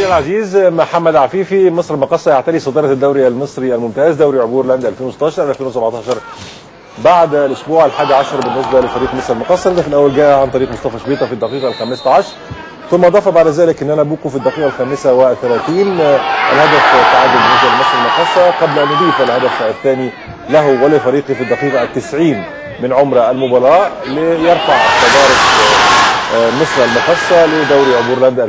العزيز، محمد عفيفي، مصر المقاصة يعتلي صدارة الدوري المصري الممتاز دوري عبور لاند 2016-2017 بعد الاسبوع ال11 بالنسبه لفريق مصر المقاصة. الهدف الاول جاء عن طريق مصطفى شبيطه في الدقيقه ال15، ثم اضاف بعد ذلك نانا بوكو في الدقيقه ال35 الهدف تعادل بالنسبه لمصر المقاصة، قبل ان يضيف الهدف الثاني له ولفريقه في الدقيقه ال90 من عمر المباراه ليرفع صداره مصر المقاصة لدوري عبور لاند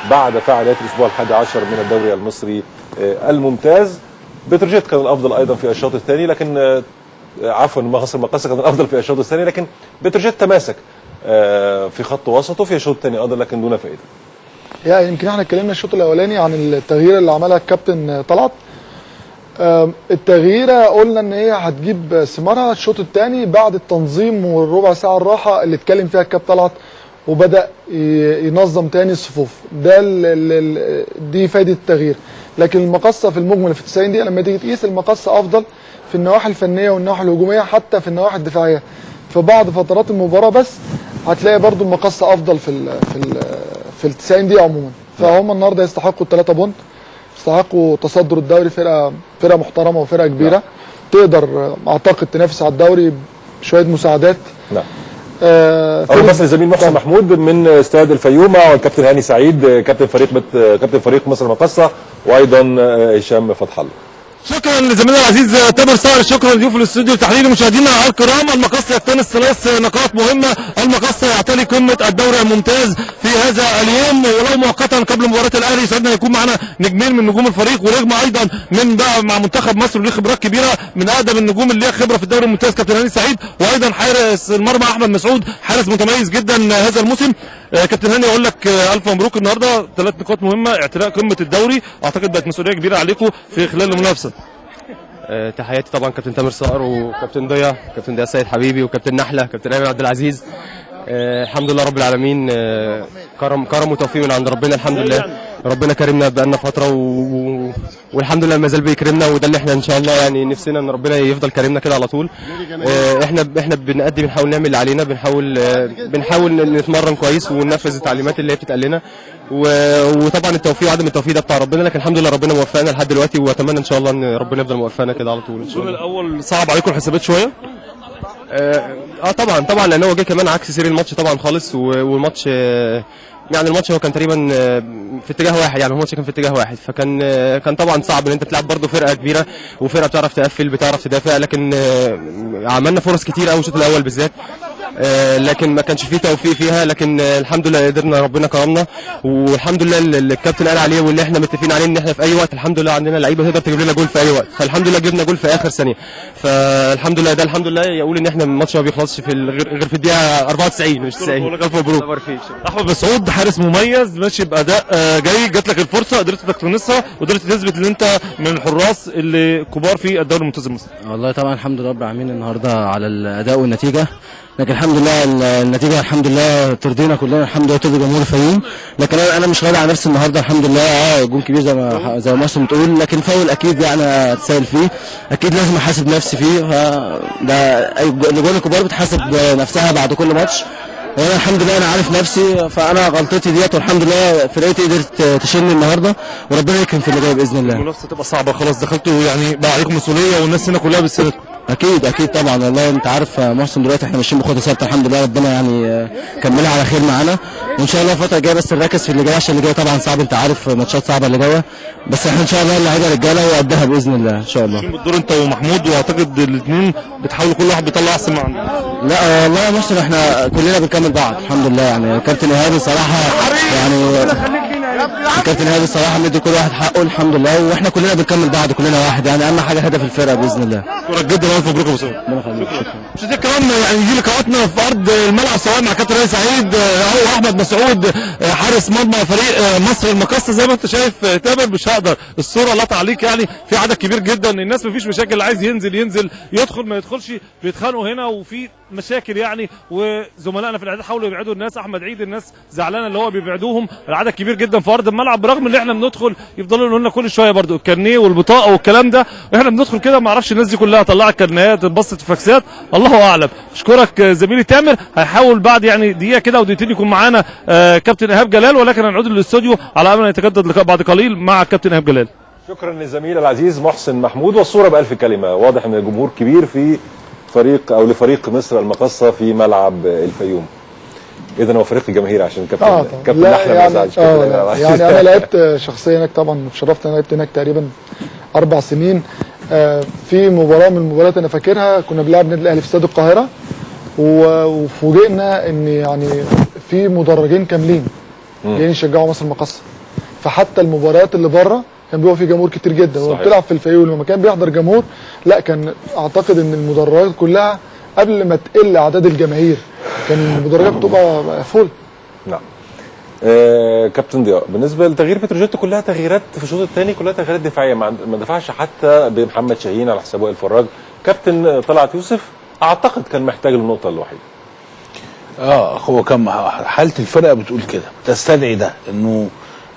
2016-2017 بعد فعاليات الاسبوع ال11 من الدوري المصري الممتاز. بتروجيت كان الافضل ايضا في الشوط الثاني، لكن عفوا مصر المقاصة كان الافضل في الشوط الثاني، لكن بتروجيت تماسك في خط وسطه في الشوط الثاني ايضا لكن دون فائده. يعني يمكن احنا اتكلمنا الشوط الاولاني عن التغيير اللي عملها الكابتن طلعت. التغييره قلنا ان هي هتجيب ثمارها الشوط الثاني بعد التنظيم والربع ساعه الراحه اللي اتكلم فيها الكابتن طلعت وبدا ينظم تاني الصفوف. ده دي فايده التغيير. لكن المقاصة في المجمل في 90 دقيقه لما تيجي تقيس المقاصة افضل في النواحي الفنيه والنواحي الهجوميه حتى في النواحي الدفاعيه. في بعض فترات المباراه بس هتلاقي برضو المقاصة افضل في ال 90 دقيقه عموما. فهم النهارده يستحقوا ال3 بونت، يستحقوا تصدر الدوري. فرقه محترمه وفرقه كبيره تقدر اعتقد تنافس على الدوري بشويه مساعدات. نعم. اول بس لزميل محسن محمود من استاد الفيوم والكابتن هاني سعيد كابتن فريق مصر المقاصة وايضا هشام فتح الله. شكرا لزميلنا العزيز تامر صقر، شكرا لضيوف الاستوديو التحليلي. مشاهدينا الكرام، المقاصة يقتنص 3 نقاط مهمه، المقاصة يعتلي قمه الدوري الممتاز في هذا اليوم ولو مؤقتا قبل مباراه الاهلي. يسعدنا يكون معنا نجمين من نجوم الفريق ونجم ايضا من بقى مع منتخب مصر وليه خبرات كبيره من اقدم النجوم اللي ليها خبره في الدوري الممتاز كابتن هاني سعيد، وايضا حارس المرمى احمد مسعود، حارس متميز جدا هذا الموسم. كابتن هاني اقول لك الف مبروك، النهارده 3 نقاط مهمه، اعتلاء قمه الدوري، اعتقد بقت مسؤوليه كبيره عليكم في خلال المنافسه. تحياتي طبعا كابتن تامر صقر وكابتن ضياء، كابتن ضياء السيد حبيبي، وكابتن نحله، كابتن ايمن عبد العزيز. الحمد لله رب العالمين، كرم وتوفيق من عند ربنا. الحمد لله ربنا كرمنا بقالنا فتره والحمد لله ما زال بيكرمنا، وده اللي احنا ان شاء الله يعني نفسنا ان ربنا يفضل كرمنا كده على طول. احنا بنأدي، بنحاول نعمل اللي علينا، بنحاول نتمرن كويس وننفذ التعليمات اللي هي بتتقال لنا، وطبعا التوفيق وعدم التوفيق ده بتاع ربنا، لكن الحمد لله ربنا موفقنا لحد دلوقتي، واتمنى ان شاء الله ان ربنا يفضل موفقنا كده على طول ان شاء الله. الاول صعب عليكم الحسابات شويه؟ طبعا لان هو جه كمان عكس سير الماتش طبعا خالص، والماتش يعني الماتش هو كان تقريبا في اتجاه واحد، يعني الماتش كان في اتجاه واحد، فكان طبعا صعب ان انت تلعب برضه فرقه كبيره وفرقه بتعرف تقفل بتعرف تدافع، لكن عملنا فرص كتير قوي الشوط الاول بالذات، لكن ما كانش فيه توفيق فيها، لكن الحمد لله قدرنا، ربنا كرمنا، والحمد لله اللي الكابتن قال عليه واللي احنا متفقين عليه ان احنا في اي وقت الحمد لله عندنا لعيبه تقدر تجيب لنا جول في اي وقت، فالحمد لله جبنا جول في اخر ثانيه، فالحمد لله ده الحمد لله يقول ان احنا الماتش ما بيخلصش في غير في الدقيقه 94 مش 90. الف مبروك. احمد مسعود حارس مميز ماشي باداء جيد، جات لك الفرصه قدرت تقتنصها وقدرت تثبت ان انت من الحراس اللي كبار في الدوري الممتاز المصري. والله طبعا الحمد لله رب العالمين النهارده على الاداء والنتيجه، لكن الحمد لله النتيجه الحمد لله ترضينا كلنا، الحمد لله ترضي جمهور الفيوم، لكن انا مش راضي على نفسي النهارده. الحمد لله جون كبير زي ما مصر بتقول، لكن فاول اكيد يعني اتسال فيه، اكيد لازم احاسب نفسي فيه، ده الاجوان الكبار بتحاسب نفسها بعد كل ماتش، وانا الحمد لله انا عارف نفسي، فانا غلطتي ديت والحمد لله فرقتي قدرت تشيلني النهارده، وربنا يكرم في اللي جاي باذن الله. المنافسه تبقى صعبه، خلاص دخلتوا يعني بقى عليكم مسؤوليه والناس هنا كلها بتساندكم. اكيد طبعا، والله انت عارف محسن دلوقتي احنا ماشيين بخطى ثابته الحمد لله، ربنا يعني كملها على خير معانا، وان شاء الله الفتره الجايه بس نركز في اللي جاي، عشان اللي جاي طبعا صعب، انت عارف ماتشات صعبه اللي جايه، بس احنا ان شاء الله اللعيبه رجاله وقدها باذن الله ان شاء الله. بالدور انت ومحمود، واعتقد الاثنين بتحاولوا كل واحد بيطلع احسن ما عنده. لا والله يا محسن احنا كلنا بنكمل بعض الحمد لله، يعني كابتن ايهاب صراحه يعني الكابتن ايهاب الصراحه مدي كل واحد حقه الحمد لله، واحنا كلنا بنكمل بعض كلنا واحد، يعني اهم حاجه هدف الفرقه باذن الله. شكرا جدا والف مبروك يا ابو سعود. ربنا يخليك. شكرا. مش دي كمان يعني دي لقاءاتنا في ارض الملعب سواء مع كابتن هاني سعيد او احمد مسعود حارس مرمى فريق مصر المقاصة. زي ما انت شايف تامر مش هقدر الصوره لا تعليق، يعني في عدد كبير جدا الناس، مفيش مشاكل، اللي عايز ينزل يدخل ما يدخلش، بيتخانقوا هنا، وفي مشاكل يعني، وزملائنا في الاعداد حاولوا يبعدوا الناس. احمد عيد الناس زعلانه اللي هو بيبعدوهم، العدد كبير جدا في ارض الملعب، برغم ان احنا بندخل يفضلوا يقولوا لنا كل شويه برضو الكارنيه والبطاقه والكلام ده، احنا بندخل كده ما اعرفش الناس دي كلها طلعت كارنيهات اتبسطت فاكسات، الله اعلم. اشكرك زميلي تامر. هيحاول بعد يعني دقيقه كده او دقيقتين يكون معانا كابتن ايهاب جلال، ولكن هنعود للاستوديو على امل ان يتجدد اللقاء بعد قليل مع كابتن ايهاب جلال. شكرا للزميل العزيز محسن محمود، والصوره بألف كلمه. واضح ان الجمهور كبير في فريق او لفريق مصر المقاصه في ملعب الفيوم. اذا هو فريق الجماهير عشان كابتن احمد ما زعلش. يعني انا لعبت شخصيا هناك طبعا، اتشرفت انا لعبت هناك تقريبا 4 سنين. في مباراه من المباريات انا فاكرها كنا بنلعب النادي الاهلي في استاد القاهره، وفوجئنا ان يعني في مدرجين كاملين جايين يشجعوا مصر المقاصه. فحتى المباريات اللي بره كان بيبقى في جمهور كتير جدا، وبتلعب في الفيوم لما كان بيحضر جمهور، لا كان اعتقد ان المدرجات كلها قبل ما تقل اعداد الجماهير كان المدرجات بتبقى فول. نعم. كابتن ضياء، بالنسبه لتغيير بتروجيت كلها تغييرات في الشوط الثاني، كلها تغييرات دفاعيه، ما دفعش حتى بمحمد شاهين على حساب وائل فراج. كابتن طلعت يوسف اعتقد كان محتاج النقطه الوحيده. هو كان حاله الفرقه بتقول كده، تستدعي ده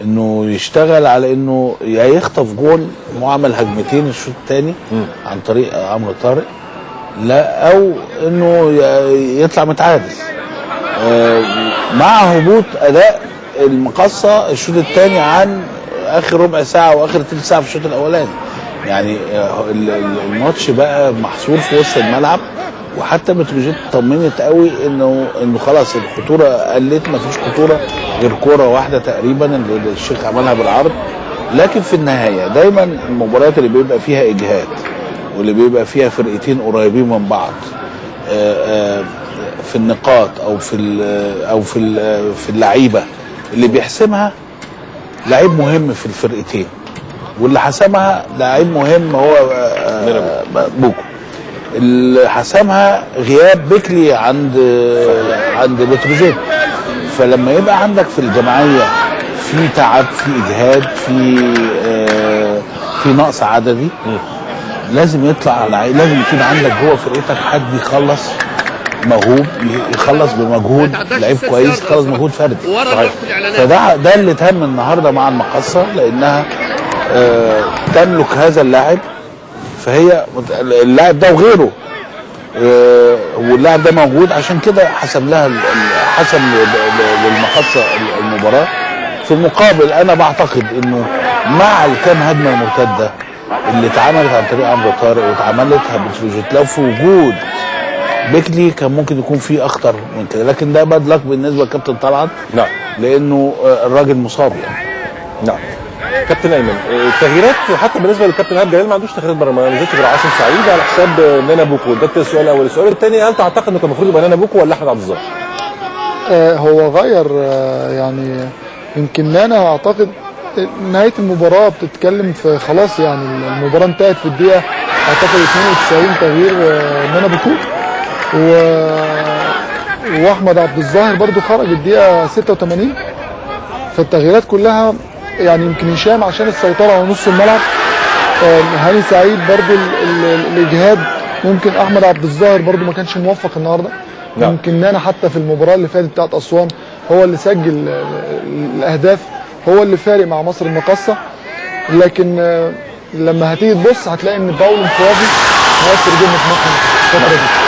انه يشتغل على انه يا يخطف جول معمل هجمتين الشوط الثاني عن طريق عمرو طارق، لا او انه يطلع متعادل. مع هبوط اداء المقاصه الشوط الثاني عن اخر ربع ساعه واخر ثلث ساعه في الشوط الاولاني، يعني الماتش بقى محصور في وسط الملعب، وحتى بتروجيت طمنت قوي انه خلاص الخطوره قلت، ما فيش خطوره غير كوره واحده تقريبا اللي الشيخ عملها بالعرض. لكن في النهايه دايما المباريات اللي بيبقى فيها اجهاد واللي بيبقى فيها فرقتين قريبين من بعض في النقاط او في اللعيبه، اللي بيحسمها لعيب مهم في الفرقتين، واللي حسمها لعيب مهم هو بوكو. اللي حسمها غياب بيكلي عند بتروجيت. فلما يبقى عندك في الجماعيه في تعب، في اجهاد، في نقص عددي، لازم يطلع لازم يكون عندك جوه فرقتك حد يخلص موهوب، يخلص بمجهود لعيب كويس، يخلص مجهود فردي. فده اللي تم النهارده مع المقاصه، لانها تملك هذا اللاعب، فهي اللاعب ده وغيره واللاعب ده موجود، عشان كده حسم للمقاصه المباراه. في المقابل انا بعتقد انه مع الكام هجمه المرتده اللي اتعملت عن طريق عمرو طارق واتعملتها بتروجيت، لو في وجود بيكلي كان ممكن يكون فيه اخطر من كده، لكن ده باد لك بالنسبه لكابتن طلعت. نعم. لانه الراجل مصاب يعني. نعم. كابتن ايمن، التغييرات حتى بالنسبه للكابتن ايهاب جلال ما عندوش تغييرات بره، ما نزلش غير عاصم سعيد على حساب نانا بوكو. ده السؤال الاول. السؤال الثاني، هل تعتقد انه كان المفروض يبقى نانا بوكو ولا احمد عبد الظاهر؟ هو غير يعني يمكن نانا اعتقد نهايه المباراه بتتكلم في خلاص، يعني المباراه انتهت في الدقيقه اعتقد 92 تغيير نانا بوكو، واحمد عبد الظاهر برضو خرج الدقيقه 86. فالتغييرات كلها يعني يمكن هشام عشان السيطره على نص الملعب، هاني سعيد برضو الاجهاد، ممكن احمد عبد الظاهر برضو ما كانش موفق النهارده. يمكن نانا حتى في المباراه اللي فاتت بتاعت اسوان هو اللي سجل الاهداف، هو اللي فارق مع مصر المقاصه. لكن لما هتيجي تبص هتلاقي ان باول انفرادي مؤثر جدا في مصر الفتره دي.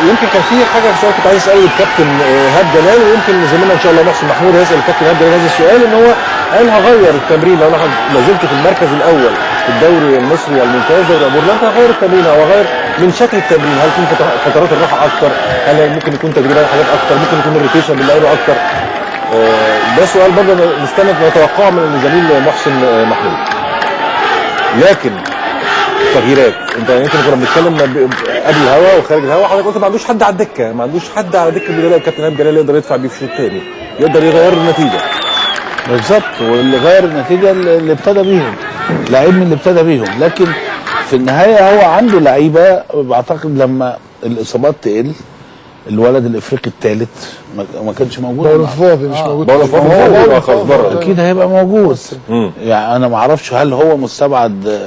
يمكن كان في حاجه في سؤال كنت عايز اساله الكابتن ايهاب جلال، ويمكن زميلنا ان شاء الله محسن محمود هيسال الكابتن ايهاب جلال هذا السؤال، ان هو قال هغير التمرين لو انا ما زلت في المركز الاول في الدوري المصري الممتاز دوري ابو ظبي، هغير التمرين او هغير من شكل التمرين. هل يكون فترات الراحه اكتر؟ هل ممكن يكون تدريبات حاجات اكتر؟ ممكن يكون الروتيشن باللعيبه اكتر؟ ده سؤال برضه نستنى نتوقعه من الزميل محسن محمود. لكن تغييرات، انت يمكن كنا بنتكلم قبل الهوا وخارج الهوا، حضرتك قلت ما عندوش حد على الدكه، ما عندوش حد على دكه بدلاء الكابتن ايهاب جلال يقدر يدفع بيه في الشوط الثاني، يقدر يغير النتيجه. بالظبط، واللي غير النتيجه اللي ابتدى بيهم، لعيب من اللي ابتدى بيهم. لكن في النهايه هو عنده لعيبه، بعتقد لما الاصابات تقل، الولد الافريقي الثالث ما كانش موجود. باولوفوفي مش موجود. باولوفوفي خلاص بره، اكيد هيبقى موجود. يعني انا ما اعرفش هل هو مستبعد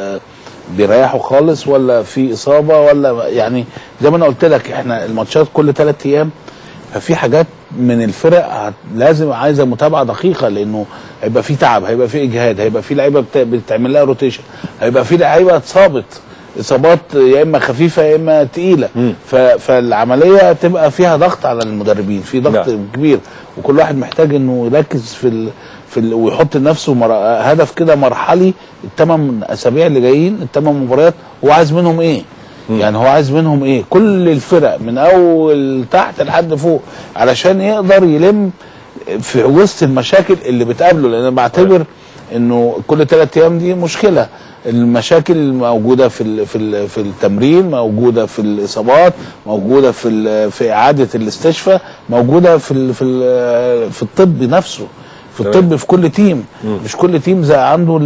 بيريحوا خالص ولا في اصابه ولا يعني زي ما انا قلت لك احنا الماتشات كل 3 ايام، ففي حاجات من الفرق لازم عايزه متابعه دقيقه، لانه هيبقى في تعب، هيبقى في اجهاد، هيبقى في لعيبه بتعمل لها روتيشن، هيبقى في لعيبه اتصابت اصابات يا اما خفيفه يا اما تقيله، فالعمليه تبقى فيها ضغط على المدربين، في ضغط كبير، وكل واحد محتاج انه يركز ويحط لنفسه هدف كده مرحلي، ال8 اسابيع اللي جايين، ال8 مباريات هو عايز منهم ايه؟ يعني هو عايز منهم ايه؟ كل الفرق من اول تحت لحد فوق، علشان يقدر يلم في وسط المشاكل اللي بتقابله، لان انا بعتبر انه كل 3 ايام دي مشكله، المشاكل موجوده في التمرين، موجوده في الاصابات، موجوده في اعاده الاستشفاء، موجوده في الطب نفسه، في الطب في كل تيم، مش كل تيم زي عنده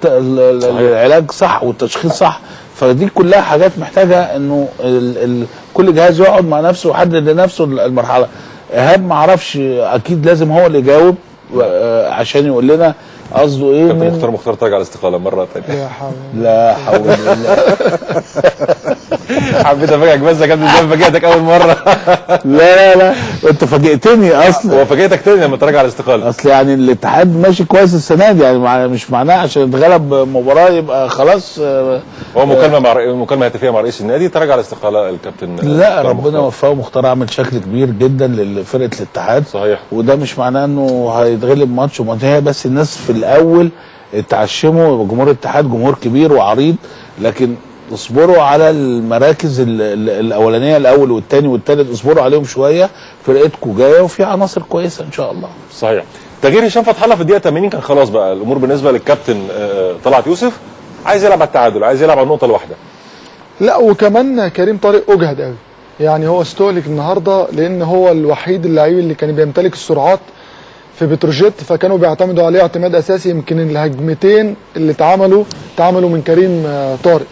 العلاج صح والتشخيص صح، فدي كلها حاجات محتاجه انه كل جهاز يقعد مع نفسه ويحدد لنفسه المرحله. ايهاب ما اعرفش، اكيد لازم هو اللي يجاوب عشان يقول لنا قصده ايه. كابتن مختار تراجع على الاستقاله مره ثانيه. لا حول الله. حبيت افاجئك بس يا كابتن، زي ما فاجئتك اول مره. لا انت فاجئتني اصلا. هو فاجئتك تاني لما تراجع على الاستقاله. اصل يعني الاتحاد ماشي كويس السنه دي، يعني مش معناه عشان اتغلب مباراه يبقى خلاص. هو مكالمه هاتفيه مع رئيس النادي تراجع على الاستقاله الكابتن. لا ربنا وفقه، مختار عمل شكل كبير جدا لفرقه الاتحاد. صحيح. وده مش معناه انه هيتغلب ماتش ومنتهي، بس الناس في الاول اتعشموا، جمهور الاتحاد جمهور كبير وعريض، لكن اصبروا على المراكز الاولانيه، الاول والثاني والثالث، اصبروا عليهم شويه، فرقتكم جايه وفي عناصر كويسه ان شاء الله. صحيح. تغيير هشام فتح الله في الدقيقه 80 كان خلاص بقى الامور بالنسبه للكابتن طلعت يوسف، عايز يلعب على التعادل، عايز يلعب على النقطه الواحده. لا وكمان كريم طارق اجهد قوي، يعني هو استهلك النهارده لان هو الوحيد اللعيب اللي كان بيمتلك السرعات في بتروجيت، فكانوا بيعتمدوا عليه اعتماد اساسي. يمكن الهجمتين اللي اتعملوا من كريم طارق،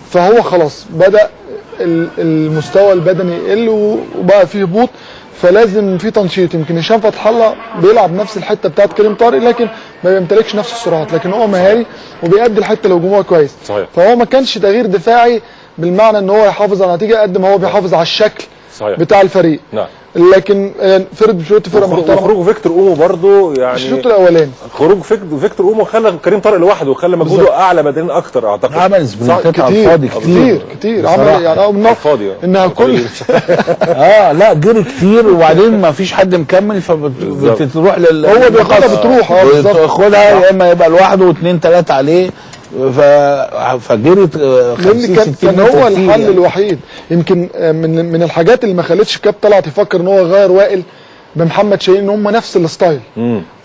فهو خلاص بدا المستوى البدني يقل وبقى فيه هبوط، فلازم في تنشيط. يمكن هشام فتح الله بيلعب نفس الحته بتاعت كريم طارق، لكن ما بيمتلكش نفس السرعات، لكن هو مهاري وبيأدي الحته الهجوميه كويس. صحيح. فهو ما كانش تغيير دفاعي بالمعنى ان هو يحافظ على النتيجه قد ما هو بيحافظ على الشكل. صحيح. بتاع الفريق. نعم. لكن فرقه بتروجيت فرقه محترمه. وخروج فيكتور اومو برضه يعني الشوط الاولاني خروج فيكتور اومو خلى كريم طارق لوحده وخلى مجهوده اعلى بدنيا اكتر اعتقد. عمل سبرنتات على الفاضي كتير عمل يعني فاضي انها كل لا جري كتير، وبعدين ما فيش حد مكمل فبتروح هو بياخدها بتروح بالظبط، تاخدها يا اما يبقى لوحده واثنين ثلاثه عليه، فجريت 50 كان هو الحل يعني الوحيد. يمكن من الحاجات اللي ما خلتش كاب طلعت يفكر ان هو يغير وائل بمحمد شاهين، ان هم نفس الستايل.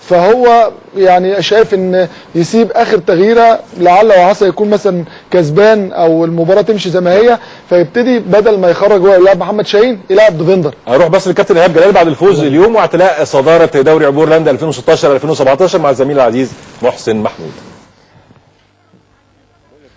فهو يعني شايف ان يسيب اخر تغييره لعل وعسى يكون مثلا كسبان او المباراه تمشي زي ما هي، فيبتدي بدل ما يخرج وائل يلعب محمد شاهين يلعب ديفندر. هروح بس للكابتن ايهاب جلال بعد الفوز اليوم واعتلاء صداره دوري عبور لندا 2016-2017 مع الزميل العزيز محسن محمود.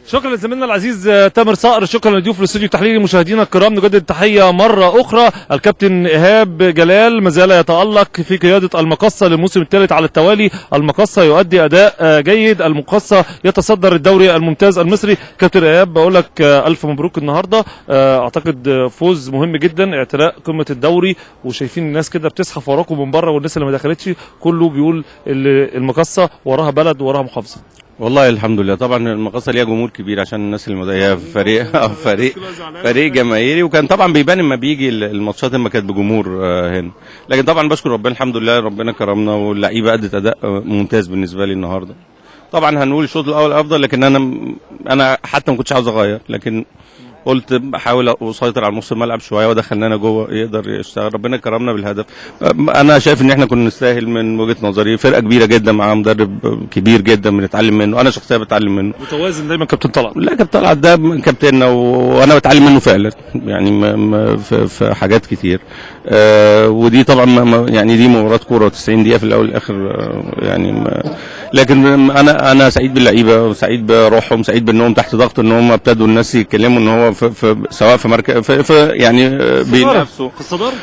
شكرا لزميلنا العزيز تامر صقر، شكرا لضيوف الاستوديو التحليلي. مشاهدينا الكرام نجدد التحيه مره اخرى. الكابتن ايهاب جلال ما زال يتالق في قياده المقصه للموسم الثالث على التوالي، المقصه يؤدي اداء جيد، المقصه يتصدر الدوري الممتاز المصري. كابتن ايهاب بقول لك الف مبروك النهارده، اعتقد فوز مهم جدا، اعتلاء قمه الدوري، وشايفين الناس كده بتزحف وراكم من بره، والناس اللي ما دخلتش كله بيقول المقصه وراها بلد وراها محافظه. والله الحمد لله، طبعا المقصه ليها جمهور كبير عشان الناس اللي مضايقه في فريق جماهيري، وكان طبعا بيبان لما بيجي الماتشات لما كانت بجمهور هنا، لكن طبعا بشكر ربنا الحمد لله، ربنا كرمنا واللعيبه ادت اداء ممتاز بالنسبه لي النهارده. طبعا هنقول الشوط الاول افضل، لكن انا حتى ما كنتش عاوز اغير، لكن قلت بحاول اسيطر على نص الملعب شويه ودخلنا جوه يقدر يشتغل، ربنا كرمنا بالهدف. انا شايف ان احنا كنا نستاهل من وجهه نظري، فرقه كبيره جدا مع مدرب كبير جدا بنتعلم منه، انا شخصيا بتعلم منه. متوازن دايما كابتن طلعت. لا كابتن طلعت ده كابتننا وانا بتعلم منه فعلا، يعني في حاجات كتير. ودي طبعا يعني دي مباراه كوره 90 دقيقه في الاول والاخر، يعني لكن انا سعيد باللعيبه وسعيد بروحهم، سعيد بانهم تحت ضغط ان هم ابتدوا الناس يتكلموا ان هو سواء في مركز في يعني بينافسوا في الصداره.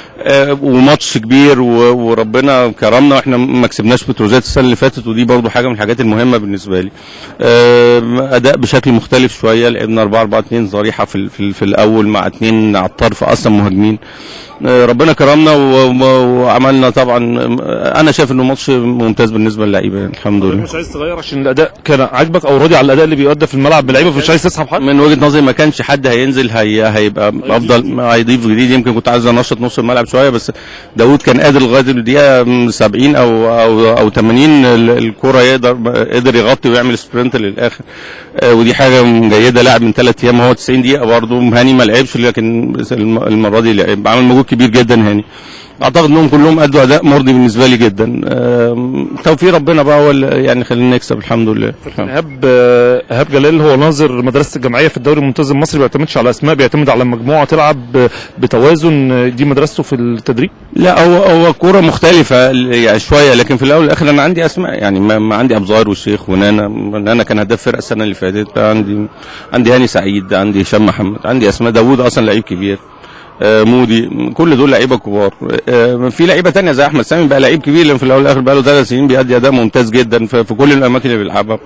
وماتش كبير وربنا كرمنا واحنا ما كسبناش بتروجيت السنه اللي فاتت، ودي برضو حاجه من الحاجات المهمه بالنسبه لي. اداء بشكل مختلف شويه، لعبنا 4-4-2 صريحه في الاول مع 2 على الطرف اصلا مهاجمين. ربنا كرمنا وعملنا طبعا. انا شايف انه ماتش ممتاز بالنسبه للعيبه الحمد لله. مش عايز تغير عشان الاداء كان عاجبك او راضي على الاداء اللي بيؤدى في الملعب باللعيبه، فمش عايز تسحب حد؟ من وجهه نظري ما كانش حد هينزل هيبقى افضل، هيضيف جديد. يمكن كنت عايز انشط نص الملعب شويه، بس داوود كان قادر لغايه الدقيقه 70 او 80 الكره قدر يغطي ويعمل سبرنت للاخر، ودي حاجه جيده. لاعب من 3 ايام، هو 90 دقيقه برضه. هاني ما لعبش، لكن المره دي لعب، عمل مجهود كبير جدا هاني. اعتقد انهم كلهم ادوا اداء مرضي بالنسبه لي جدا. توفيق ربنا بقى هو يعني خلينا نكسب الحمد لله. ايهاب جلال هو ناظر مدرسه الجمعيه في الدوري الممتاز المصري، ما بيعتمدش على اسماء، بيعتمد على مجموعه تلعب بتوازن. دي مدرسته في التدريب؟ لا هو كوره مختلفه يعني شويه، لكن في الاول والاخر انا عندي اسماء يعني. ما عندي ابو ظاهر والشيخ ونانا كان هداف فرقه السنه اللي فاتت. عندي هاني سعيد، عندي هشام محمد، عندي اسماء. داوود اصلا لعيب كبير، مودي، كل دول لعيبه كبار. في لعيبه تانية زي احمد سامي بقى لعيب كبير، لان في الاول والاخر بقى له 3 سنين بيأدي اداء ممتاز جدا في كل الاماكن اللي بيلعبها،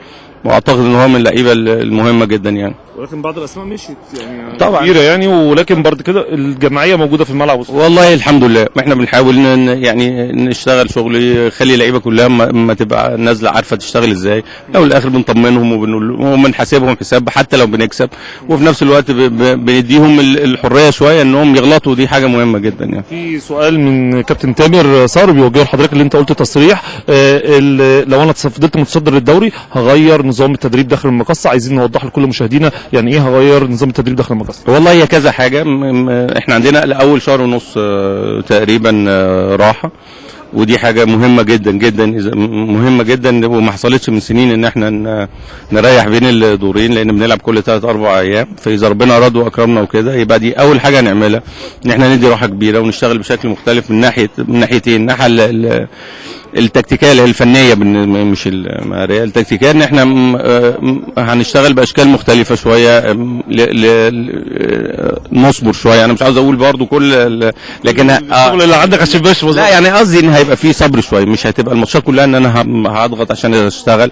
واعتقد ان هو من اللعيبه المهمه جدا يعني. ولكن بعض الاسماء مشيت يعني طبعا كبيره يعني، ولكن برضه كده الجمعيه موجوده في الملعب. والله الحمد لله، احنا بنحاول يعني نشتغل شغل يخلي اللعيبه كلها ما تبقى نازله عارفه تشتغل ازاي. في الاخر بنطمنهم وبنحاسبهم حساب حتى لو بنكسب، وفي نفس الوقت بنديهم الحريه شويه انهم يغلطوا، ودي حاجه مهمه جدا يعني. في سؤال من كابتن تامر صار بيوجهه لحضرتك، اللي انت قلت تصريح لو انا فضلت متصدر الدوري هغير نظام التدريب داخل المقصه. عايزين نوضح لكل مشاهدينا يعني ايه هغير نظام التدريب داخل المقصه؟ والله هي كذا حاجه. احنا عندنا لاول شهر ونص تقريبا راحه، ودي حاجه مهمه جدا جدا، مهمه جدا، وما حصلتش من سنين ان احنا نريح بين الدورين، لان بنلعب كل 3-4 ايام. فاذا ربنا اراد واكرمنا وكده، يبقى دي اول حاجه نعملها، ان احنا ندي راحه كبيره ونشتغل بشكل مختلف من ناحيتين. الناحيه التكتيكيه اللي هي الفنيه، مش المهاريه، التكتيكيه، ان احنا هنشتغل باشكال مختلفه شويه، نصبر شويه. انا مش عاوز اقول برضو لكن الشغل اللي عندك عشان باش لا يعني قصدي ان هيبقى في صبر شويه، مش هتبقى الماتشات كلها ان انا هضغط عشان اشتغل،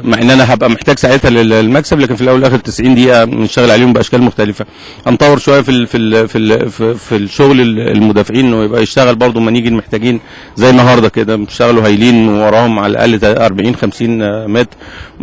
مع ان انا هبقى محتاج ساعتها للمكسب، لكن في الاول والاخر 90 دقيقه نشتغل عليهم باشكال مختلفه. هنطور شويه في الشغل المدافعين، انه يبقى يشتغل برضو ما نيجي محتاجين زي النهارده كده بيشتغلوا هايلين وراهم على الاقل 40-50 متر.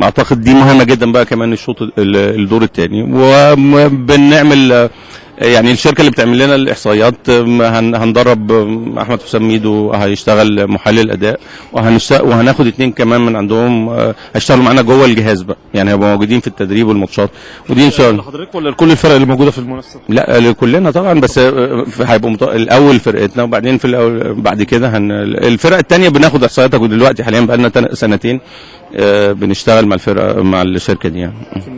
اعتقد دي مهمه جدا بقى كمان الدور الثاني. وبنعمل يعني الشركه اللي بتعمل لنا الاحصائيات، هندرب احمد حسام ميدو هيشتغل محلل اداء، وهناخد 2 كمان من عندهم هيشتغلوا معانا جوه الجهاز بقى، يعني هيبقوا موجودين في التدريب والماتشات، ودي ان شاء الله. لحضرتك ولا لكل الفرق اللي موجوده في المنافسه؟ لا لكلنا طبعا، بس هيبقوا الاول فرقتنا، وبعدين بعد كده الفرق الثانيه بناخد احصائياتها دلوقتي. حاليا بقى لنا 2 سنين بنشتغل مع الشركه دي يعني.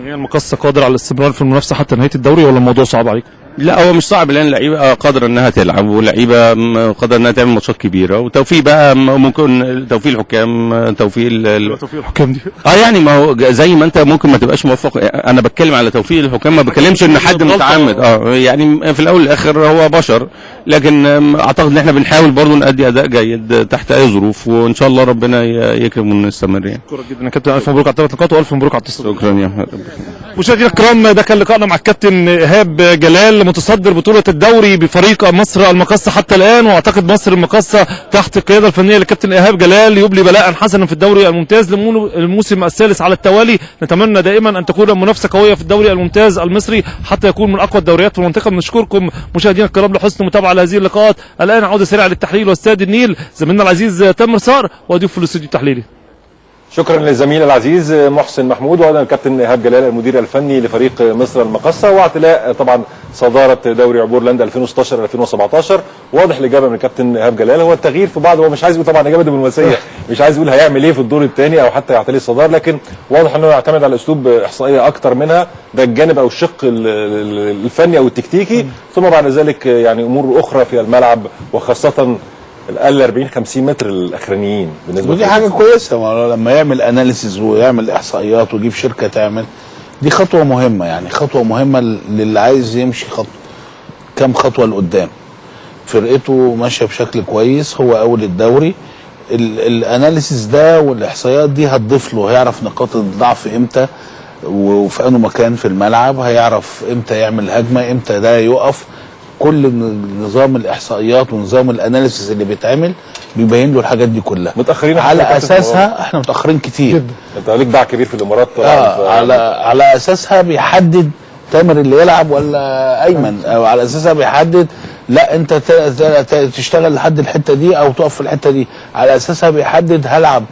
هي المقصه قادر على الاستمرار في المنافسه حتى نهايه الدوري، ولا الموضوع صعب عليكم؟ لا هو مش صعب، لان اللعيبه قادره انها تلعب، واللعيبه قادره انها تعمل ماتشات كبيره، وتوفيق بقى ممكن توفيق الحكام، توفيق الحكام دي يعني ما هو زي ما انت ممكن ما تبقاش موفق. انا بتكلم على توفيق الحكام، ما بتكلمش ان حد متعمد. يعني في الاول والاخر هو بشر، لكن اعتقد ان احنا بنحاول برضه نأدي اداء جيد تحت اي ظروف، وان شاء الله ربنا يكرم ونستمر يعني. شكرا جدا يا كابتن، الف مبروك على 3 نقاط والف مبروك على التصدير. شكرا يا مشاهدينا الكرام، ده كان لقائنا مع الكابتن ايهاب جلال متصدر بطوله الدوري بفريق مصر المقصه حتى الان. واعتقد مصر المقصه تحت القياده الفنيه للكابتن ايهاب جلال يبلي بلاء حسنا في الدوري الممتاز للموسم الثالث على التوالي. نتمنى دائما ان تكون المنافسه قويه في الدوري الممتاز المصري حتى يكون من اقوى الدوريات في المنطقه. بنشكركم مشاهدينا الكرام لحسن متابعه لهذه اللقاءات. الان عوده سريعه للتحليل واستاد النيل، زميلنا العزيز تامر صار وضيوف في الاستوديو التحليلي. شكرا للزميل العزيز محسن محمود، وايضا الكابتن ايهاب جلال المدير الفني لفريق مصر المقصه، واعتلاء طبعا صداره دوري عبور لاند 2016-2017. واضح الاجابه من الكابتن ايهاب جلال، هو التغيير في بعض، هو مش عايز يقول طبعا اجابه دبلوماسيه، مش عايز يقول هيعمل ايه في الدور الثاني او حتى يعتلي الصداره، لكن واضح انه يعتمد على اسلوب احصائيه اكتر منها، ده الجانب او الشق الفني او التكتيكي، ثم بعد ذلك يعني امور اخرى في الملعب، وخاصه ال 40-50 متر الاخرانيين بالنسبه ودي حاجه كويسه لما يعمل اناليسيز ويعمل احصائيات ويجيب شركه تعمل. دي خطوه مهمه، يعني خطوه مهمه للي عايز يمشي كام خطوه لقدام. فرقته ماشيه بشكل كويس، هو اول الدوري. الاناليسيس ده والاحصائيات دي هتضيف له، هيعرف نقاط الضعف امتى وفي انه مكان في الملعب، هيعرف امتى يعمل هجمه، امتى ده يقف. كل نظام الاحصائيات ونظام الاناليسيس اللي بيتعمل بيبين له الحاجات دي كلها. متاخرين على اساسها احنا متاخرين كتير جدا. انت ليك باع كبير في الامارات. على اساسها بيحدد تامر اللي يلعب ولا ايمن، او على اساسها بيحدد لا انت تشتغل لحد الحته دي او تقف في الحته دي. على اساسها بيحدد هلعب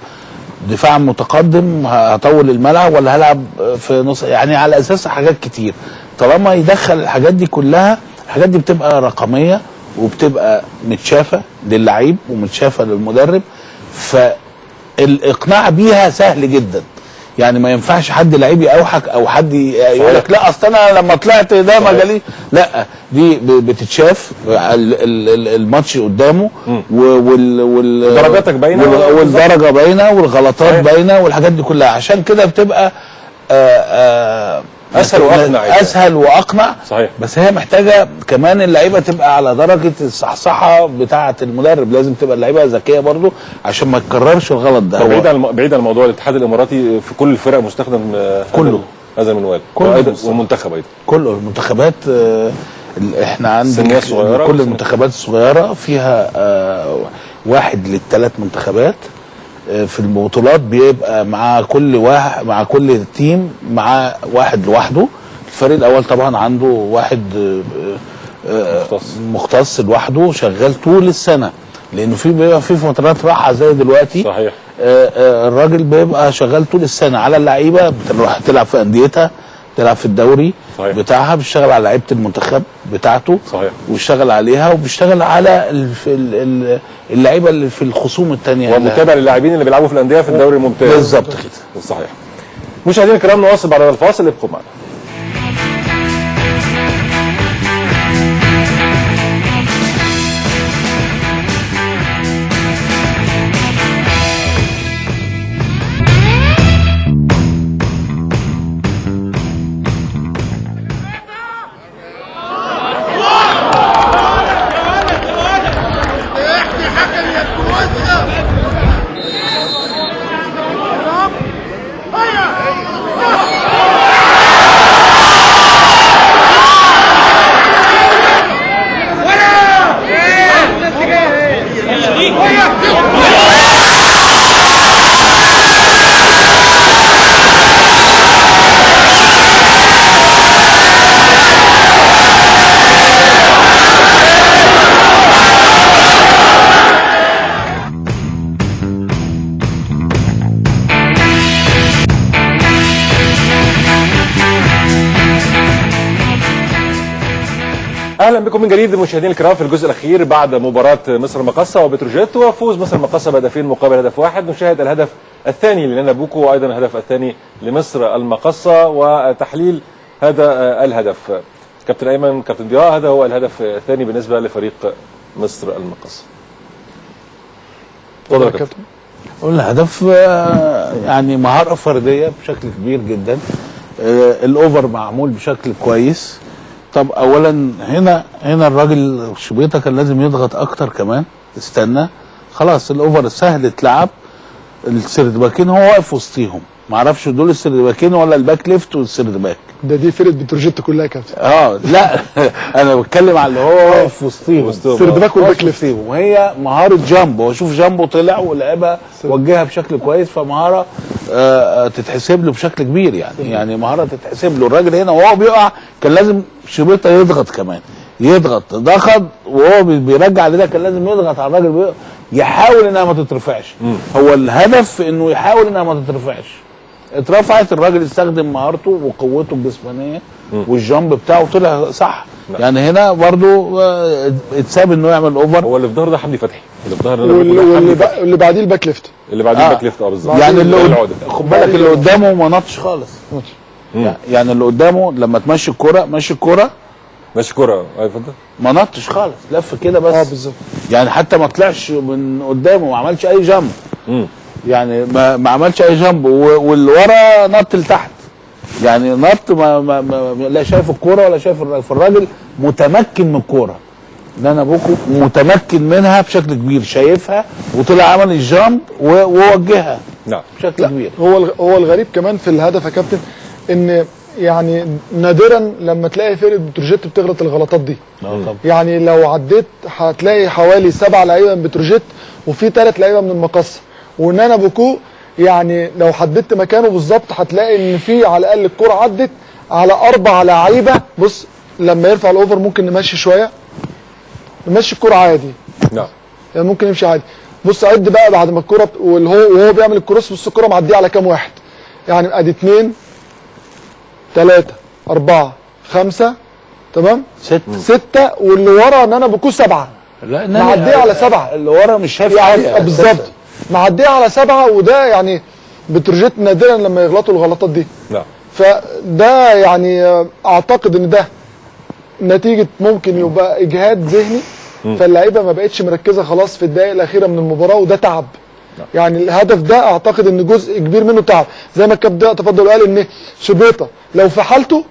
دفاع متقدم هطول الملعب ولا هلعب في نص، يعني على اساسها حاجات كتير. طالما يدخل الحاجات دي كلها، الحاجات دي بتبقى رقميه وبتبقى متشافه للعيب ومتشافه للمدرب، فالاقناع بيها سهل جدا. يعني ما ينفعش حد لعيب يوحك او حد يقول لك لا اصل انا لما طلعت ده ما جالي، لا دي بتتشاف الماتش قدامه درجاتك باينه والدرجه باينه والغلطات باينه والحاجات دي كلها. عشان كده بتبقى اسهل واقنع. صحيح. بس هي محتاجه كمان اللعيبه تبقى على درجه الصحصحه بتاعه المدرب، لازم تبقى اللعيبه ذكيه برضو عشان ما تكررش الغلط ده. بعيد عن موضوع الاتحاد الاماراتي، في كل الفرق مستخدم كله هذا المنوال، والمنتخب ايضا كله. المنتخبات احنا عندنا كل المنتخبات الصغيره فيها 1 ل3 منتخبات. في البطولات بيبقى مع كل واحد، مع كل تيم مع واحد لوحده. الفريق الاول طبعا عنده واحد مختص لوحده شغال طول السنه، لانه بيبقى في فترات راحه زي دلوقتي. صحيح. الراجل بيبقى شغال طول السنه على اللعيبه، بتروح تلعب في انديتها، تلعب في الدوري. صحيح. بتاعها، بيشتغل على لعيبه المنتخب بتاعته. صحيح. وبيشتغل عليها، وبيشتغل على اللعيبه اللي في الخصوم الثانيه، ومتابع للاعبين اللي بيلعبوا في الانديه في الدوري الممتاز. بالظبط كده. صحيح. مشاهدينا الكرام، نواصل بعد الفاصل، ابقوا معنا. اهلا بكم من جديد مشاهدينا الكرام في الجزء الاخير بعد مباراه مصر المقاصه وبتروجيت، وفوز مصر المقاصه بهدفين مقابل هدف واحد. نشاهد الهدف الثاني لنانا بوكو، وايضا الهدف الثاني لمصر المقاصه، وتحليل هذا الهدف. كابتن ايمن، كابتن ضياء، هذا هو الهدف الثاني بالنسبه لفريق مصر المقاصه. اتفضل يا كابتن. الهدف يعني مهاره فرديه بشكل كبير جدا. الاوفر معمول بشكل كويس. طب اولا هنا الراجل شبيطه كان لازم يضغط اكتر كمان. استنى، خلاص الاوفر سهل اتلعب. السيرد باكين هو واقف وسطيهم، معرفش دول السيرد باكين ولا الباك ليفت والسيرد باك. دي فرقه بتروجيت كلها يا كابتن. لا انا بتكلم على اللي هو واقف وسطيهم، السيرد باك والباك ليفت. وهي مهاره جامبو. هو شوف جامبو طلع ولعبها وجهها بشكل كويس، فمهاره تتحسب له بشكل كبير. يعني مهاره تتحسب له. الراجل هنا وهو بيقع كان لازم شبيطه يضغط كمان، ضغط وهو بيرجع لده كان لازم يضغط على الراجل، يحاول انها ما تترفعش. هو الهدف انه يحاول انها ما تترفعش. اترفعت، الراجل استخدم مهارته وقوته الجسمانيه والجامب بتاعه طلع صح. يعني هنا برضو اتساب انه يعمل اوفر. هو اللي في ظهر ده حمدي فتحي، اللي في ظهر واللي بعديه الباك ليفت، الباك ليفت. بالظبط. يعني خد بالك اللي قدامه ما نطش خالص. يعني اللي قدامه لما تمشي الكوره ماشي الكوره ايوه اتفضل، ما نطش خالص، لف كده بس. بالظبط. يعني حتى ما طلعش من قدامه، ما عملش اي جامب. يعني ما عملش اي جامب، واللي ورا نط لتحت. يعني نط ما لا شايف الكوره ولا شايف الراجل متمكن من الكوره. نانا بوكو متمكن منها بشكل كبير، شايفها وطلع عمل الجامب ووجهها نعم بشكل كبير. هو الغريب كمان في الهدف يا كابتن ان يعني نادرا لما تلاقي فرقه بتروجيت بتغلط الغلطات دي. يعني لو عديت هتلاقي حوالي 7 لعيبه من بتروجيت وفي 3 لعيبه من المقصه، ونانا بوكو يعني لو حددت مكانه بالظبط هتلاقي ان في على الاقل الكره عدت على 4 لعيبه. بص لما يرفع الاوفر ممكن نمشي شويه، نمشي الكره عادي. نعم يعني ممكن يمشي عادي. بص عد بقى بعد ما الكره وهو بيعمل الكروس، بص الكره معديه على كام واحد؟ يعني ادي 2 3 4 5 تمام 6 واللي ورا نانا بوكو 7. لا معديه على 7 اللي ورا مش شايف يعني حاجه بالظبط، معديه على 7. وده يعني بتروجيت نادرا لما يغلطوا الغلطات دي. نعم فده يعني اعتقد ان ده نتيجه ممكن يبقى اجهاد ذهني، فاللعيبه ما بقتش مركزه خلاص في الدقائق الاخيره من المباراه، وده تعب. يعني الهدف ده اعتقد ان جزء كبير منه تعب، زي ما الكابتن تفضل قال ان شبيطه لو في حالته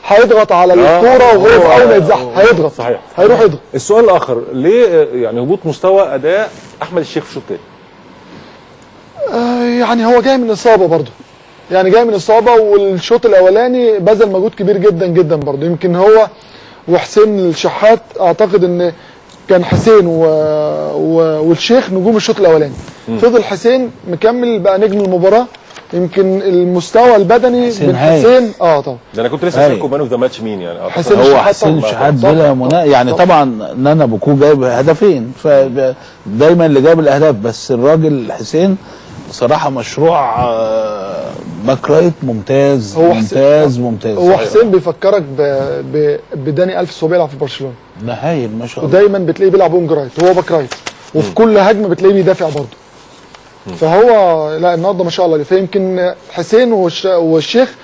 هيضغط على الكوره وهو في اول ما يتزحلق هيضغط، صحيح هيروح يضغط. السؤال الاخر، ليه يعني هبوط مستوى اداء احمد الشيخ في الشوط الثاني؟ يعني هو جاي من اصابه برضه، يعني جاي من اصابه، والشوط الاولاني بذل مجهود كبير جدا جدا برضه. يمكن هو وحسين الشحات اعتقد ان كان حسين والشيخ نجوم الشوط الاولاني. فضل حسين مكمل بقى نجم المباراه. يمكن المستوى البدني من حسين طبعا ده انا كنت لسه اسالكم مان اوف ذا ماتش مين يعني. حسين هو حسين الشحات بلا يعني طبعا نانا بوكو جايب هدفين، فدايما اللي جايب الاهداف، بس الراجل حسين بصراحه مشروع باك رايت ممتاز. ممتاز. هو حسين بيفكرك بداني ألفيس وهو بيلعب في برشلونه. ده هايل ما شاء الله. ودايما بتلاقيه بيلعب وينج رايت، هو باك رايت، وفي كل هجمه بتلاقيه بيدافع برضه. فهو لا النهارده ما شاء الله. فيمكن حسين والشيخ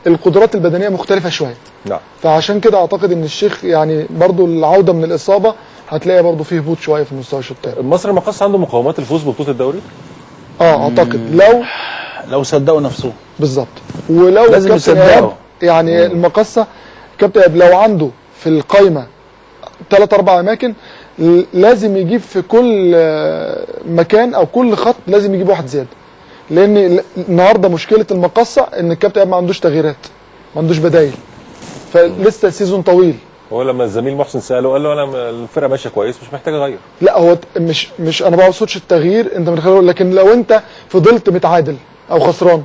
القدرات البدنيه مختلفه شويه. نعم. فعشان كده اعتقد ان الشيخ يعني برضه العوده من الاصابه هتلاقي برضه فيه هبوط شويه في المستوى الشوط الثاني. مصر المقص عنده مقومات الفوز ببطوله الدوري؟ اعتقد لو صدقوا نفسهم بالظبط، ولو لازم يصدقوا. يعني المقصه كابتن لو عنده في القايمه 3-4 اماكن لازم يجيب في كل مكان او كل خط لازم يجيب واحد زياده، لان النهارده مشكله المقصه ان الكابتن ما عندوش تغييرات، ما عندوش بدايل، فلسه السيزون طويل. هو لما الزميل محسن ساله قال له انا الفرقه ماشيه كويس مش محتاج اغير. لا هو مش انا ما بقصدش التغيير، انت متخيل، لكن لو انت فضلت متعادل او خسران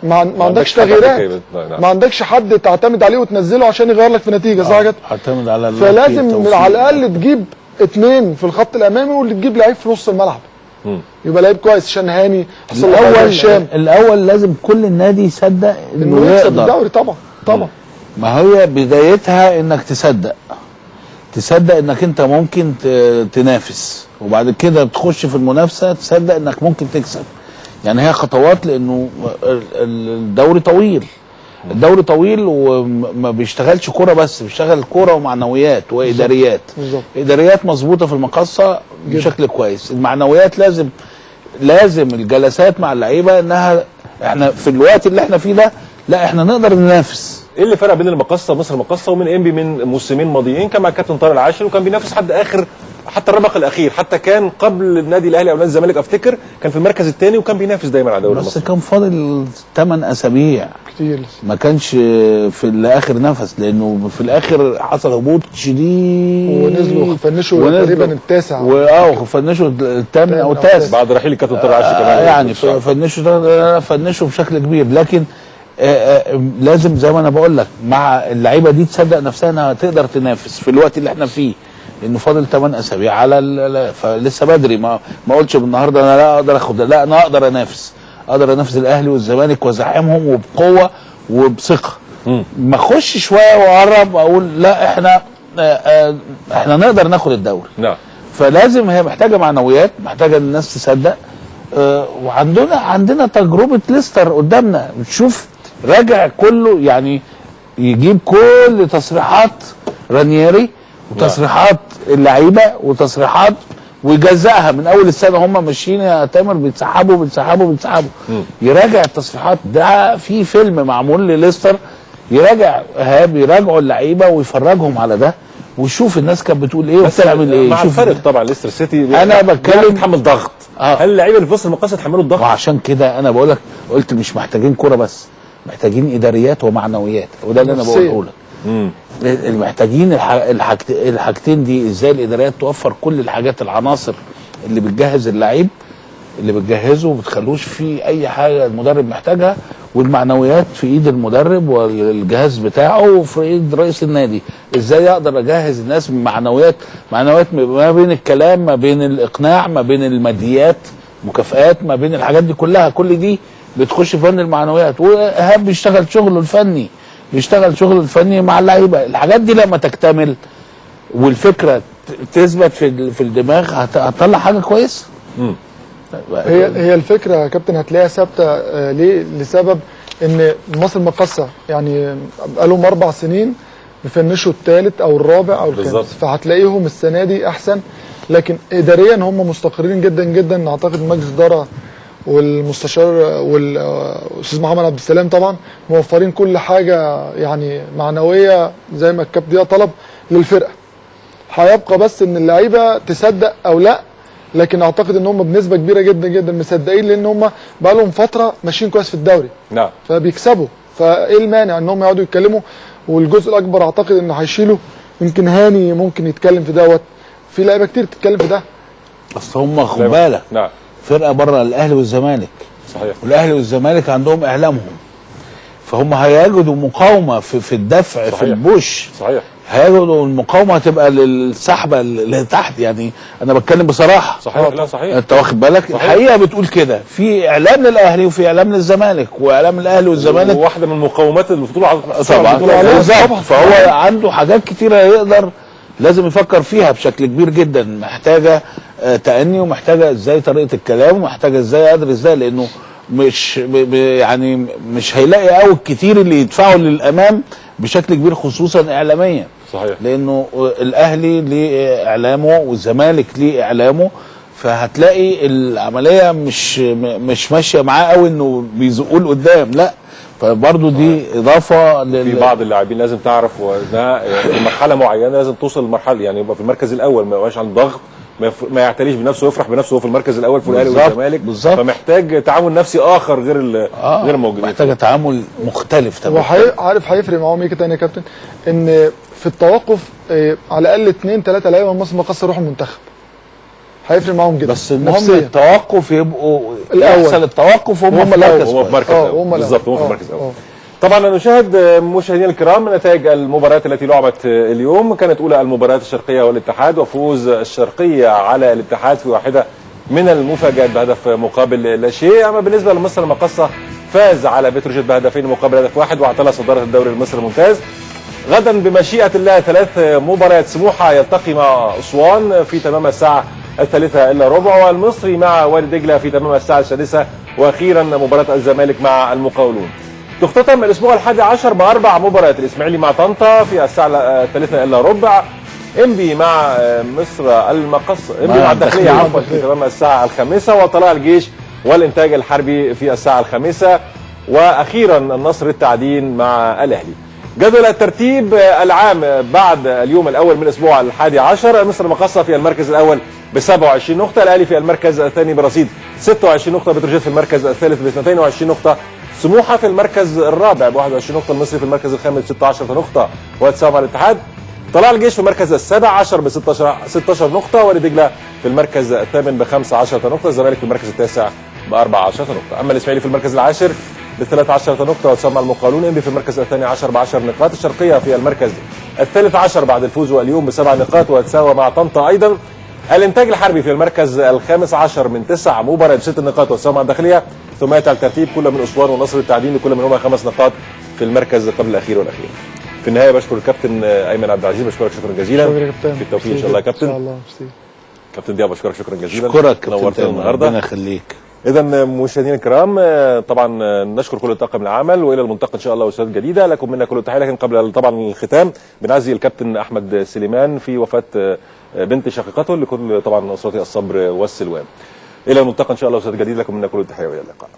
ما عندكش تغييرات، ما عندكش حد تعتمد عليه وتنزله عشان يغير لك في نتيجه، صح كده؟ اعتمد على فلازم على الاقل تجيب 2 في الخط الامامي، واللي تجيب لعيب في نص الملعب يبقى لعيب كويس عشان هاني حصل الاول لازم كل النادي يصدق انه يكسب الدوري. طبعا ما هي بدايتها انك تصدق انك انت ممكن تنافس، وبعد كده تخش في المنافسه تصدق انك ممكن تكسب. يعني هي خطوات، لانه الدوري طويل وما بيشتغلش كوره بس، بيشتغل كوره ومعنويات واداريات. اداريات مظبوطه في المقصه بشكل كويس، المعنويات لازم الجلسات مع اللعيبه انها احنا في الوقت اللي احنا فيه ده لا احنا نقدر ننافس. ايه اللي فرق بين المقصه مصر المقصه ومن انبي من موسمين ماضيين؟ كان مع الكابتن طارق العاشر وكان بينافس حد اخر حتى الربق الاخير، حتى كان قبل النادي الاهلي او نادي الزمالك افتكر كان في المركز الثاني وكان بينافس دايما على دوري بس مصر. كان فاضل 8 اسابيع كتير، ما كانش في الاخر نفس، لانه في الاخر حصل هبوط شديد ونزلوا فنشوا تقريبا التاسع فنشوا الثامن او التاسع بعد رحيل الكابتن طارق العاشر كمان. يعني فنشوا بشكل كبير، لكن لازم زي ما انا بقول لك مع اللعيبه دي تصدق نفسها انها تقدر تنافس في الوقت اللي احنا فيه، لانه فاضل 8 اسابيع على فلسه بدري. ما قلتش النهارده انا لا اقدر اخد، لا انا اقدر انافس الاهلي والزمالك وازاحمهم وبقوه وبثقه. ما اخش شويه واقرب اقول لا احنا نقدر ناخد الدوري. نعم. فلازم هي محتاجه معنويات، محتاجه الناس تصدق. وعندنا تجربه ليستر قدامنا، بتشوف راجع كله، يعني يجيب كل تصريحات رانييري وتصريحات اللعيبه وتصريحات ويجزأها من اول السنه هم ماشيين يا تامر بيتسحبوا يراجع التصريحات. ده في فيلم معمول لليستر يراجع ايهاب، يراجعوا اللعيبه ويفرجهم على ده ويشوف الناس كانت بتقول ايه وبتعمل ايه. مع الفرق طبعا ليستر سيتي انا بتكلم بتحمل ضغط. هل اللعيبه اللي في وسط المقص يتحملوا الضغط؟ وعشان كده انا بقول لك قلت مش محتاجين كوره بس، محتاجين اداريات ومعنويات، وده اللي انا بقوله لك. محتاجين الحاجتين دي، ازاي الاداريات توفر كل الحاجات العناصر اللي بتجهز اللعيب اللي بتجهزه وما بتخلوش فيه اي حاجه المدرب محتاجها، والمعنويات في ايد المدرب والجهاز بتاعه وفي ايد رئيس النادي. ازاي اقدر اجهز الناس بمعنويات، معنويات ما بين الكلام، ما بين الاقناع، ما بين الماديات، مكافآت، ما بين الحاجات دي كلها. كل دي بتخش في فن المعنويات. وايهاب بيشتغل شغله الفني مع اللعيبه. الحاجات دي لما تكتمل والفكره تثبت في الدماغ هتطلع حاجه كويسه. هي الفكره يا كابتن هتلاقيها ثابته. ليه؟ لسبب ان مصر المقاصه يعني بقالهم 4 سنين بيفنشوا الثالث او الرابع او الخامس، فهتلاقيهم السنه دي احسن. لكن اداريا هم مستقرين جدا جدا. اعتقد مجلس الاداره والمستشار والاستاذ محمد عبد السلام طبعا موفرين كل حاجه يعني معنويه زي ما الكابتن طلب للفرقه. هيبقى بس ان اللعيبه تصدق او لا، لكن اعتقد ان هم بنسبه كبيره جدا جدا مصدقين، لان هم بقى لهم فتره ماشيين كويس في الدوري. نعم. فبيكسبوا، فايه المانع ان هم يقعدوا يتكلموا؟ والجزء الاكبر اعتقد ان هيشيلوا. يمكن هاني ممكن يتكلم في دوت، في لعيبه كتير تتكلم في ده. اصل هم خد بالك نعم فرقه بره الاهلي والزمالك. صحيح. والاهلي والزمالك عندهم اعلامهم، فهم هيجدوا مقاومه في الدفع. صحيح. في البوش. صحيح. هيجدوا المقاومه هتبقى للسحبه اللي تحت. يعني انا بتكلم بصراحه. صحيح. لا صحيح. انت واخد بالك؟ صحيح. الحقيقه بتقول كده، في اعلام للاهلي وفي اعلام للزمالك، واعلام الاهلي والزمالك واحده من مقومات البطوله طبعا. فهو عنده حاجات كتيره يقدر لازم يفكر فيها بشكل كبير جدا. محتاجه تأني، ومحتاجه ازاي طريقه الكلام، ومحتاجه ازاي ادرس ده، لانه يعني مش هيلاقي قوي الكتير اللي يدفعوا للامام بشكل كبير، خصوصا اعلاميا. صحيح. لانه الاهلي ليه اعلامه والزمالك ليه اعلامه، فهتلاقي العمليه مش ماشيه معاه قوي انه بيزقوه لقدام، لا. فبرضه دي اضافه في بعض اللاعبين لازم تعرف وانها في مرحله معينه لازم توصل لمرحله يعني يبقى في المركز الاول، ما يبقاش عنده ضغط، ما يعتليش بنفسه ويفرح بنفسه وهو في المركز الاول في الاهلي والزمالك. فمحتاج تعامل نفسي اخر غير موجودين. محتاج تعامل مختلف تماما. عارف هيفرق معاهم ايه تاني يا كابتن؟ ان في التوقف على الاقل 2 3 لعيبه من مصر المقاصه يروحوا المنتخب. هيفرق معاهم جدا. بس المهم التوقف يبقوا يحصل التوقف وهم في المركز الاول. بالظبط، هم في المركز الاول. طبعا نشاهد مشاهدينا الكرام نتائج المباريات التي لعبت اليوم. كانت اولى المباريات الشرقيه والاتحاد، وفوز الشرقيه على الاتحاد في واحده من المفاجات بهدف مقابل لا شيء. اما بالنسبه لمصر المقاصه فاز على بتروجيت بهدفين مقابل هدف واحد واعتلى صداره الدوري المصري الممتاز. غدا بمشيئه الله 3 مباريات. سموحه يلتقي مع اسوان في تمام الساعه 3:15، والمصري مع وادي دجله في تمام الساعه 6، واخيرا مباراه الزمالك مع المقاولون. تختتم الاسبوع 11 ب4 مباريات. الاسماعيلي مع طنطا في الساعه 3:15، انبي مع مصر المقص، انبي مع الداخليه عفوا في تمام الساعه 5، وطلائع الجيش والانتاج الحربي في الساعه 5، واخيرا النصر التعدين مع الاهلي. جدول الترتيب العام بعد اليوم الاول من الاسبوع 11: مصر المقاصه في المركز الاول ب27 نقطه، الاهلي في المركز الثاني برصيد 26 نقطه، بتروجيت في المركز الثالث ب22 نقطه، سموحه في المركز الرابع ب21 نقطه، المصري في المركز الخامس 16 نقطه ويتساوى مع الاتحاد، طلائع الجيش في المركز ال17 ب16 نقطه، وادي دجله في المركز الثامن ب15 نقطه، الزمالك في المركز التاسع ب14 نقطه. اما الاسماعيلي في المركز العاشر ب13 نقطه ويتساوى مع المقاولون، انبي في المركز الثاني عشر ب10 نقاط، الشرقيه في المركز الثالث عشر بعد الفوز واليوم ب7 نقاط ويتساوى مع طنطا ايضا، الانتاج الحربي في المركز الخامس عشر من 9 مباريات ب6 نقاط ويتساوى مع الداخليه، ثم ياتي الترتيب كل من اسوان ونصر التعدين لكل منهما 5 نقاط في المركز قبل الاخير والاخير. في النهايه بشكر الكابتن ايمن عبد العزيز، بشكرك شكرا جزيلا. شكرا يا كابتن. في التوفيق ان شاء الله يا كابتن. ان شاء الله. كابتن دياب بشكرك شكرا جزيلا. اشكرك نورتنا النهارده. ربنا يخليك. اذا مشاهدينا الكرام طبعا نشكر كل طاقم العمل، والى الملتقى ان شاء الله وسادة جديده. لكم منا كل التحيه. لكن قبل طبعا الختام بنعزي الكابتن احمد سليمان في وفاه بنت شقيقته، لكل طبعا اسرته الصبر والسلوان. الى الملتقى ان شاء الله وسادة جديده. لكم منا كل التحيه والى اللقاء.